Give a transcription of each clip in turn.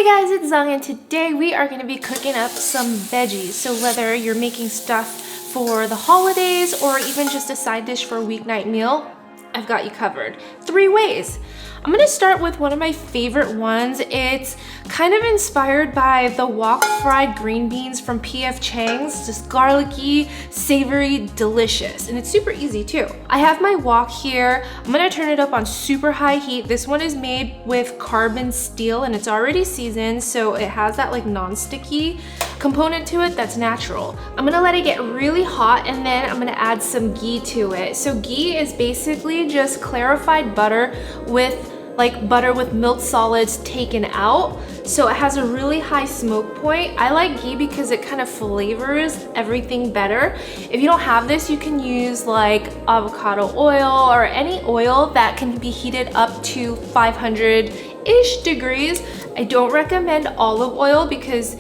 Hey guys, it's Zung, and today we are going to be cooking up some veggies. So whether you're making stuff for the holidays or even just a side dish for a weeknight meal, I've got you covered. 3 ways. I'm gonna start with one of my favorite ones. It's kind of inspired by the wok fried green beans from P.F. Chang's. Just garlicky, savory, delicious. And it's super easy too. I have my wok here. I'm gonna turn it up on super high heat. This one is made with carbon steel and it's already seasoned, so it has that like non-sticky component to it that's natural. I'm gonna let it get really hot and then I'm gonna add some ghee to it. So ghee is basically just clarified butter with milk solids taken out. So it has a really high smoke point. I like ghee because it kind of flavors everything better. If you don't have this, you can use like avocado oil or any oil that can be heated up to 500-ish degrees. I don't recommend olive oil because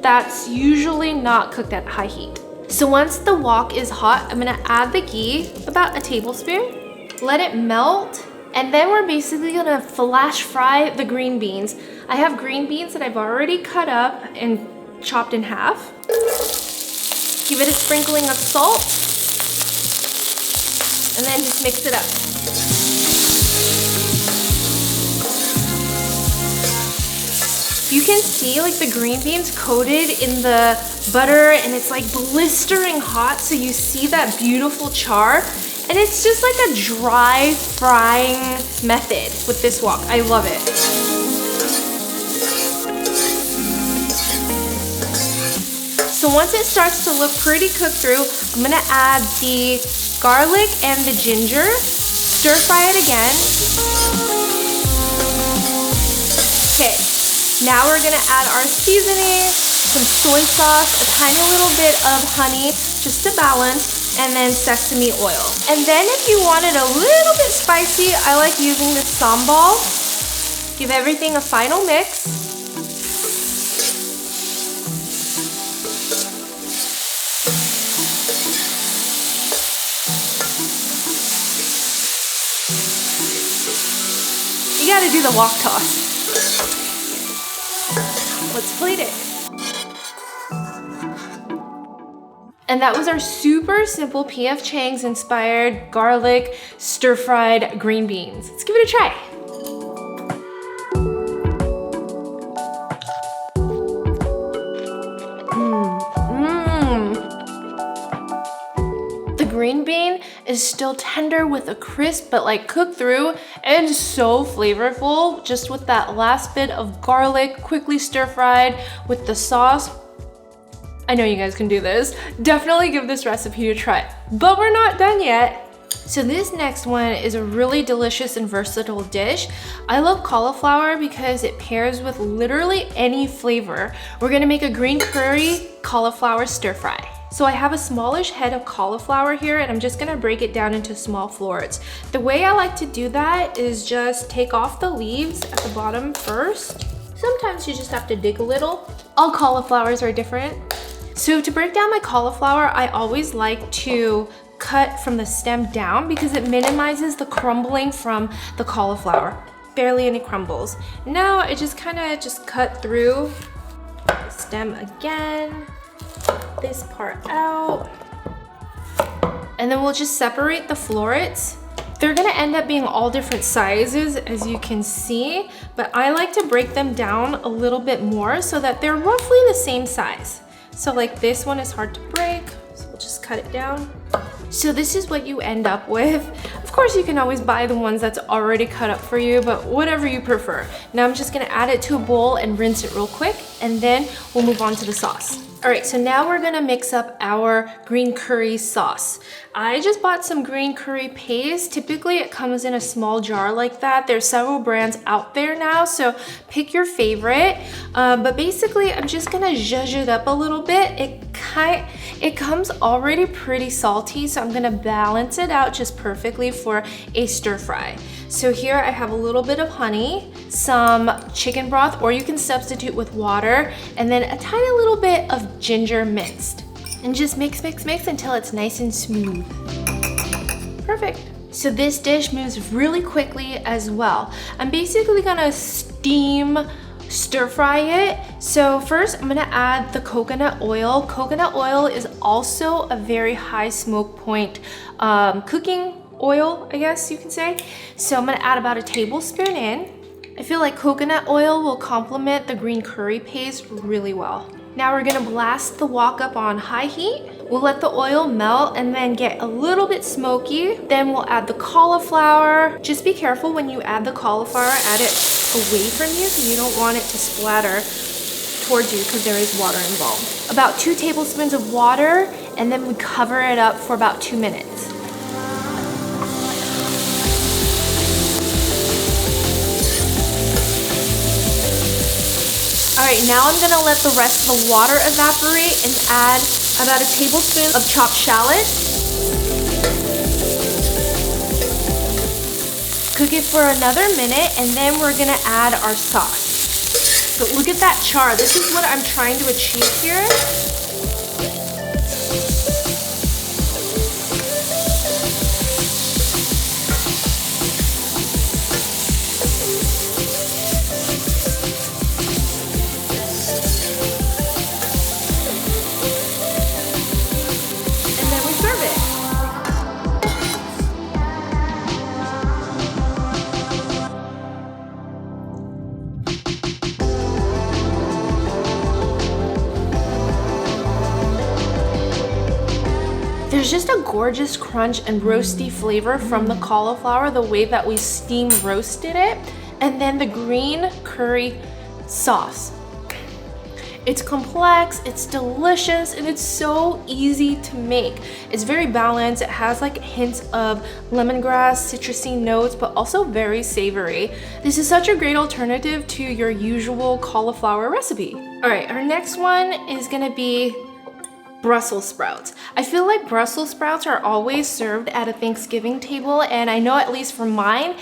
that's usually not cooked at high heat. So once the wok is hot, I'm gonna add the ghee, about a tablespoon, let it melt, and then we're basically gonna flash fry the green beans. I have green beans that I've already cut up and chopped in half. Give it a sprinkling of salt, and then just mix it up. You can see like the green beans coated in the butter and it's like blistering hot, so you see that beautiful char. And it's just like a dry frying method with this wok. I love it. So once it starts to look pretty cooked through, I'm gonna add the garlic and the ginger, stir fry it again. Okay, now we're gonna add our seasoning, some soy sauce, a tiny little bit of honey, just to balance, and then sesame oil. And then if you want it a little bit spicy, I like using the sambal. Give everything a final mix. You gotta do the wok toss. Let's plate it. And that was our super simple P.F. Chang's inspired garlic stir-fried green beans. Let's give it a try. The green bean is still tender with a crisp, but like cooked through and so flavorful, just with that last bit of garlic, quickly stir-fried with the sauce. I know you guys can do this. Definitely give this recipe a try. But we're not done yet. So this next one is a really delicious and versatile dish. I love cauliflower because it pairs with literally any flavor. We're gonna make a green curry cauliflower stir fry. So I have a smallish head of cauliflower here and I'm just gonna break it down into small florets. The way I like to do that is just take off the leaves at the bottom first. Sometimes you just have to dig a little. All cauliflowers are different. So to break down my cauliflower, I always like to cut from the stem down because it minimizes the crumbling from the cauliflower. Barely any crumbles. Now I just kind of cut through the stem again, this part out, and then we'll just separate the florets. They're gonna end up being all different sizes, as you can see, but I like to break them down a little bit more so that they're roughly the same size. So like this one is hard to break, so we'll just cut it down. So this is what you end up with. Of course, you can always buy the ones that's already cut up for you, but whatever you prefer. Now I'm just gonna add it to a bowl and rinse it real quick, and then we'll move on to the sauce. All right, so now we're gonna mix up our green curry sauce. I just bought some green curry paste. Typically it comes in a small jar like that. There's several brands out there now, so pick your favorite. But basically I'm just gonna zhuzh it up a little bit. It comes already pretty salty, so I'm gonna balance it out just perfectly for a stir fry. So here I have a little bit of honey, some chicken broth, or you can substitute with water, and then a tiny little bit of ginger minced. And just mix, mix, mix until it's nice and smooth. Perfect. So this dish moves really quickly as well. I'm basically gonna steam stir fry it. So first I'm gonna add the coconut oil. Coconut oil is also a very high smoke point cooking oil, I guess you can say. So I'm gonna add about a tablespoon in. I feel like coconut oil will complement the green curry paste really well. Now we're gonna blast the wok up on high heat. We'll let the oil melt and then get a little bit smoky. Then we'll add the cauliflower. Just be careful when you add the cauliflower, add it away from you because you don't want it to splatter towards you because there is water involved. About 2 tablespoons of water, and then we cover it up for about 2 minutes. All right, now I'm gonna let the rest of the water evaporate and add about a tablespoon of chopped shallot. Cook it for another minute, and then we're gonna add our sauce. So look at that char. This is what I'm trying to achieve here. There's just a gorgeous crunch and roasty flavor from the cauliflower, the way that we steam roasted it, and then the green curry sauce. It's complex, it's delicious, and it's so easy to make. It's very balanced. It has like hints of lemongrass, citrusy notes, but also very savory. This is such a great alternative to your usual cauliflower recipe. All right, our next one is gonna be Brussels sprouts. I feel like Brussels sprouts are always served at a Thanksgiving table, and I know at least for mine,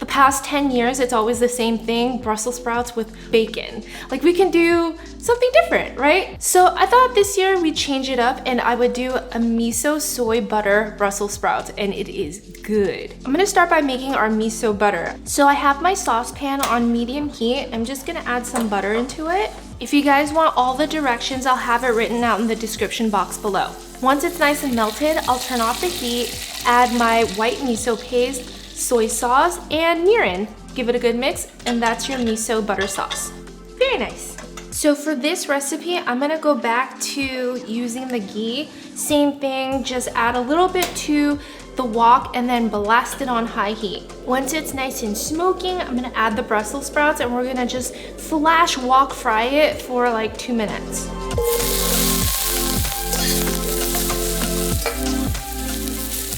the past 10 years, it's always the same thing, Brussels sprouts with bacon. Like, we can do something different, right? So I thought this year we'd change it up and I would do a miso soy butter Brussels sprouts, and it is good. I'm gonna start by making our miso butter. So I have my saucepan on medium heat. I'm just gonna add some butter into it. If you guys want all the directions, I'll have it written out in the description box below. Once it's nice and melted, I'll turn off the heat, add my white miso paste, soy sauce, and mirin. Give it a good mix, and that's your miso butter sauce. Very nice. So for this recipe, I'm gonna go back to using the ghee. Same thing, just add a little bit to the wok and then blast it on high heat. Once it's nice and smoking, I'm gonna add the Brussels sprouts and we're gonna just flash wok fry it for like 2 minutes.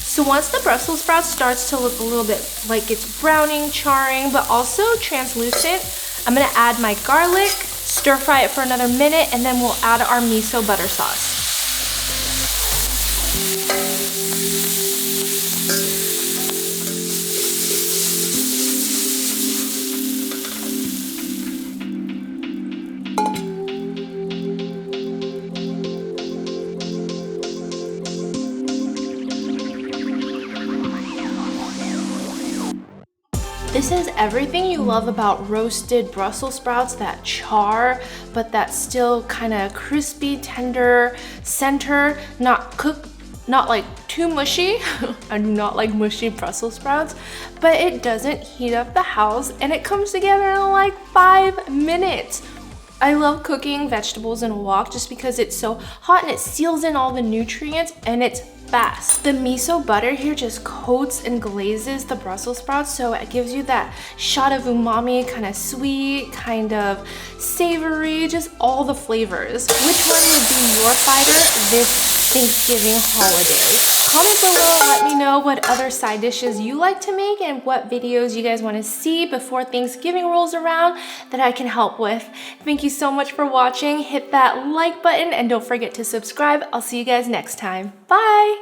So once the Brussels sprouts starts to look a little bit like it's browning, charring, but also translucent, I'm gonna add my garlic, stir fry it for another minute, and then we'll add our miso butter sauce. This is everything you love about roasted Brussels sprouts, that char, but that's still kind of crispy, tender, center, not cooked, not like too mushy. I do not like mushy Brussels sprouts, but it doesn't heat up the house and it comes together in like 5 minutes. I love cooking vegetables in a wok just because it's so hot and it seals in all the nutrients and it's fast. The miso butter here just coats and glazes the Brussels sprouts, so it gives you that shot of umami, kind of sweet, kind of savory, just all the flavors. Which one would be your fighter this Thanksgiving holiday? Comment below, let me know what other side dishes you like to make and what videos you guys want to see before Thanksgiving rolls around that I can help with. Thank you so much for watching. Hit that like button and don't forget to subscribe. I'll see you guys next time. Bye!